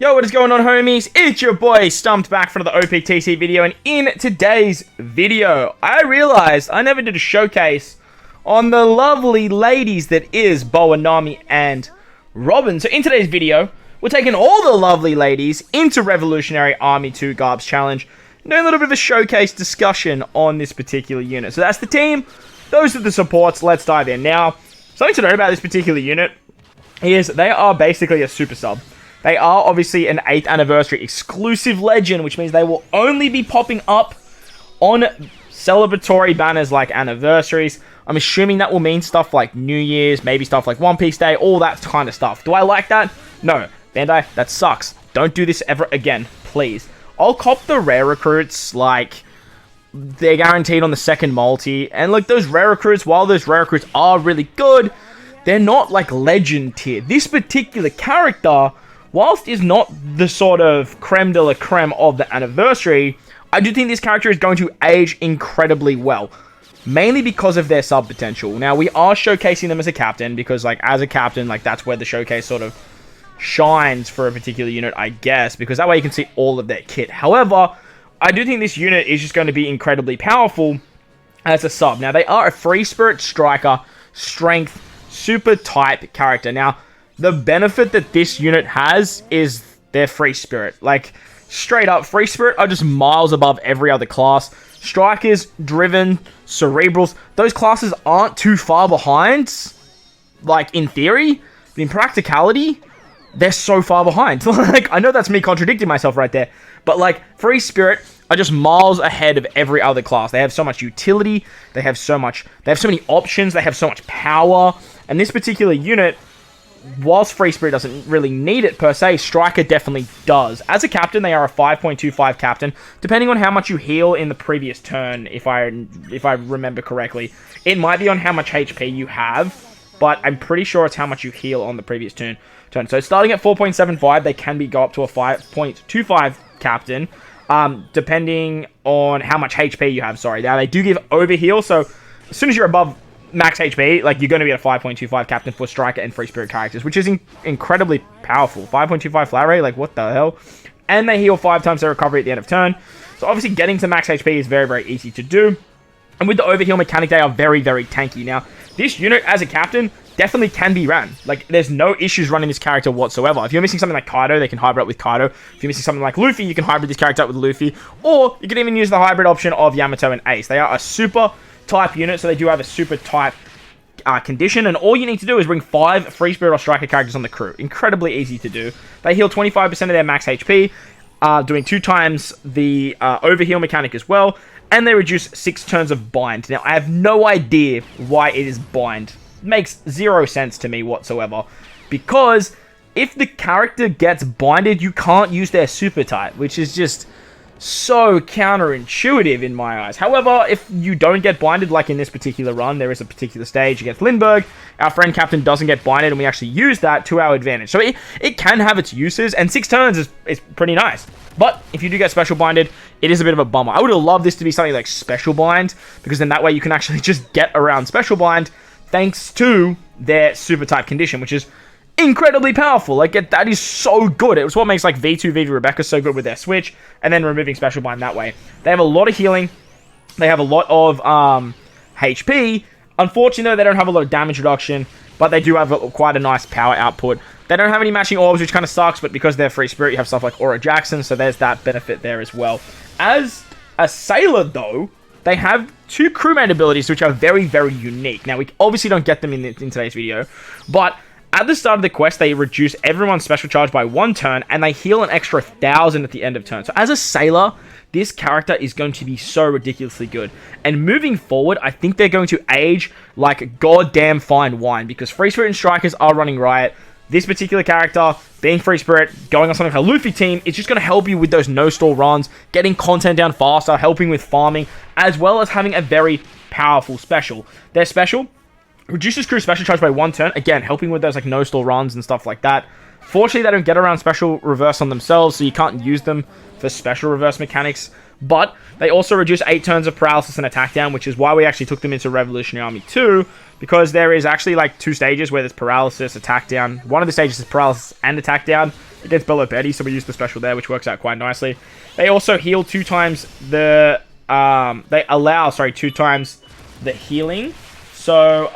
Yo, what is going on, homies? It's your boy, Stumped, back for another OPTC video, and in today's video, I realized I never did a showcase on the lovely ladies that is Boa, Nami, and Robin. So in today's video, we're taking all the lovely ladies into Revolutionary Army 2 Garbs Challenge, and doing a little bit of a showcase discussion on this particular unit. So that's the team, those are the supports, let's dive in. Now, something to note about this particular unit is they are basically a super sub. They are obviously an 8th anniversary exclusive legend, which means they will only be popping up on celebratory banners like anniversaries. I'm assuming that will mean stuff like New Year's, maybe stuff like OnePiece Day, all that kind of stuff. Do I like that? No. Bandai, that sucks. Don't do this ever again, please. I'll cop the rare recruits, like, they're guaranteed on the second multi. And, like, those rare recruits, while those rare recruits are really good, they're not, like, legend tier. This particular character, whilst is not the sort of creme de la creme of the anniversary, I do think this character is going to age incredibly well. Mainly because of their sub potential. Now, we are showcasing them as a captain, because, like, as a captain, like, that's where the showcase sort of shines for a particular unit, I guess, because that way you can see all of their kit. However, I do think this unit is just going to be incredibly powerful as a sub. Now, they are a free spirit striker, strength, super type character. Now, the benefit that this unit has is their free spirit. Like, straight up, free spirit are just miles above every other class. Strikers, driven, cerebrals, those classes aren't too far behind, like, in theory. But in practicality, they're so far behind. Like, I know that's me contradicting myself right there, but, like, free spirit are just miles ahead of every other class. They have so much utility, they have so many options, they have so much power, and this particular unit, whilst free spirit doesn't really need it per se, striker definitely does. As a captain, they are a 5.25 captain, depending on how much you heal in the previous turn, if I remember correctly. It might be on how much HP you have, but I'm pretty sure it's how much you heal on the previous turn. So starting at 4.75, they can go up to a 5.25 captain, depending on how much HP you have. Sorry, now they do give overheal, so as soon as you're above max HP, like, you're going to be at a 5.25 captain for striker and free spirit characters, which is incredibly powerful. 5.25 flat rate, like, what the hell? And they heal 5 times their recovery at the end of turn. So obviously getting to max HP is very, very easy to do. And with the overheal mechanic, they are very, very tanky. Now, this unit as a captain definitely can be ran. Like, there's no issues running this character whatsoever. If you're missing something like Kaido, they can hybrid up with Kaido. If you're missing something like Luffy, you can hybrid this character up with Luffy. Or you can even use the hybrid option of Yamato and Ace. They are a super type unit, so they do have a super type condition, and all you need to do is bring 5 free spirit or striker characters on the crew. Incredibly easy to do. They heal 25% of their max HP, doing 2 times the overheal mechanic as well, and they reduce 6 turns of bind. Now, I have no idea why it is bind. It makes 0 sense to me whatsoever, because if the character gets binded, you can't use their super type, which is just so counterintuitive in my eyes. However, if you don't get blinded, like in this particular run, there is a particular stage against Lindbergh, our friend Captain doesn't get blinded, and we actually use that to our advantage. So it can have its uses, and 6 turns is pretty nice. But if you do get special blinded, it is a bit of a bummer. I would have loved this to be something like special blind, because then that way you can actually just get around special blind thanks to their super type condition, which is incredibly powerful. Like, that is so good. It was what makes, like, V2 Vivi Rebecca so good with their switch, and then removing special bind that way. They have a lot of healing. They have a lot of HP. Unfortunately, though, they don't have a lot of damage reduction, but they do have quite a nice power output. They don't have any matching orbs, which kind of sucks, but because they're free spirit, you have stuff like Aura Jackson, so there's that benefit there as well. As a sailor, though, they have 2 crewmate abilities, which are very, very unique. Now, we obviously don't get them in today's video, but at the start of the quest, they reduce everyone's special charge by 1 turn, and they heal an extra 1,000 at the end of turn. So as a sailor, this character is going to be so ridiculously good. And moving forward, I think they're going to age like goddamn fine wine, because free spirit and strikers are running riot. This particular character, being free spirit, going on something like a Luffy team, it's just going to help you with those no-stall runs, getting content down faster, helping with farming, as well as having a very powerful special. Their special reduces crew special charge by 1 turn. Again, helping with those, like, no-stall runs and stuff like that. Fortunately, they don't get around special reverse on themselves, so you can't use them for special reverse mechanics. But they also reduce 8 turns of paralysis and attack down, which is why we actually took them into Revolutionary Army 2, because there is actually like 2 stages where there's paralysis, attack down. One of the stages is paralysis and attack down against Bello Betty, so we use the special there, which works out quite nicely. They also heal 2 times the... they allow, 2 times the healing. So,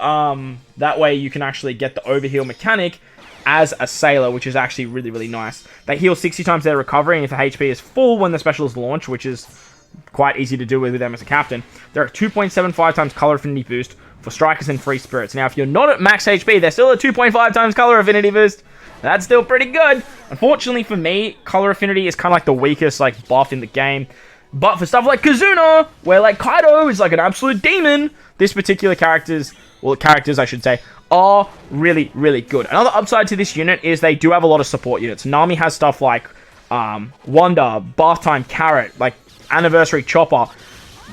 that way you can actually get the overheal mechanic as a sailor, which is actually really, really nice. They heal 60 times their recovery, and if the HP is full when the special is launched, which is quite easy to do with them as a captain, they're at 2.75 times color affinity boost for strikers and free spirits. Now, if you're not at max HP, they're still at 2.5 times color affinity boost. That's still pretty good. Unfortunately for me, color affinity is kind of like the weakest like buff in the game. But for stuff like Kazuna, where like Kaido is like an absolute demon, this particular characters I should say, are really, really good. Another upside to this unit is they do have a lot of support units. Nami has stuff like Wanda, Bath Time Carrot, like Anniversary Chopper,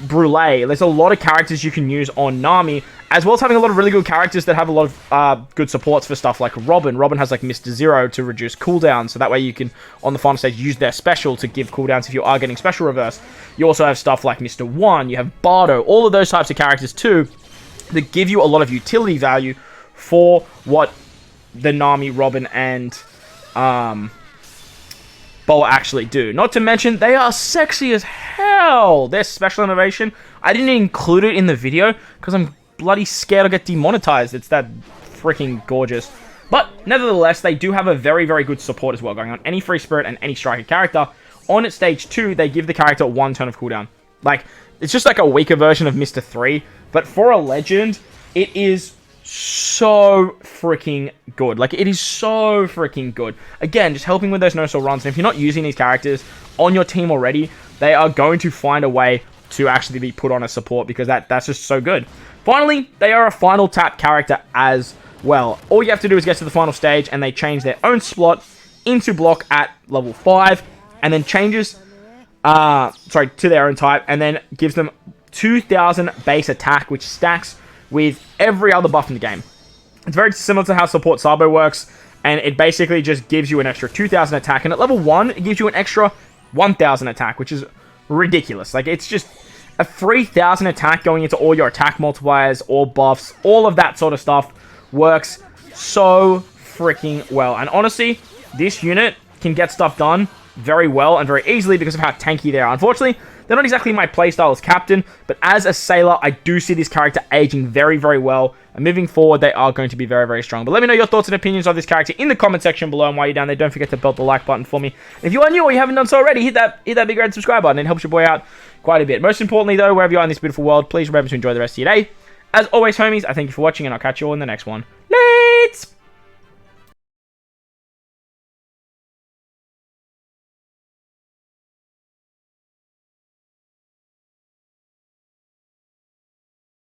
Brûlée. There's a lot of characters you can use on Nami, as well as having a lot of really good characters that have a lot of good supports for stuff like Robin. Robin has like Mr. Zero to reduce cooldowns, so that way you can, on the final stage, use their special to give cooldowns if you are getting special reverse. You also have stuff like Mr. One, you have Bardo, all of those types of characters too, that give you a lot of utility value for what the Nami, Robin, and Boa actually do. Not to mention, they are sexy as hell. Their special innovation, I didn't include it in the video because I'm bloody scared I'll get demonetized. It's that freaking gorgeous. But nevertheless, they do have a very, very good support as well going on. Any free spirit and any striker character. On at stage 2, they give the character 1 turn of cooldown. Like, it's just like a weaker version of Mr. 3. But for a legend, it is so freaking good. Like, it is so freaking good. Again, just helping with those no-soul runs. And if you're not using these characters on your team already, they are going to find a way to actually be put on a support, because that's just so good. Finally, they are a final tap character as well. All you have to do is get to the final stage, and they change their own slot into block at level 5, and then changes, to their own type, and then gives them 2,000 base attack, which stacks with every other buff in the game. It's very similar to how support Sabo works, and it basically just gives you an extra 2,000 attack, and at level 1, it gives you an extra 1,000 attack, which is ridiculous. Like, it's just a 3,000 attack going into all your attack multipliers, all buffs, all of that sort of stuff works so freaking well. And honestly, this unit can get stuff done very well and very easily because of how tanky they are. Unfortunately, they're not exactly my playstyle as captain, but as a sailor, I do see this character aging very, very well. And moving forward, they are going to be very, very strong. But let me know your thoughts and opinions of this character in the comment section below. And while you're down there, don't forget to belt the like button for me. And if you are new or you haven't done so already, hit that big red subscribe button. It helps your boy out quite a bit. Most importantly, though, wherever you are in this beautiful world, please remember to enjoy the rest of your day. As always, homies, I thank you for watching, and I'll catch you all in the next one. Let's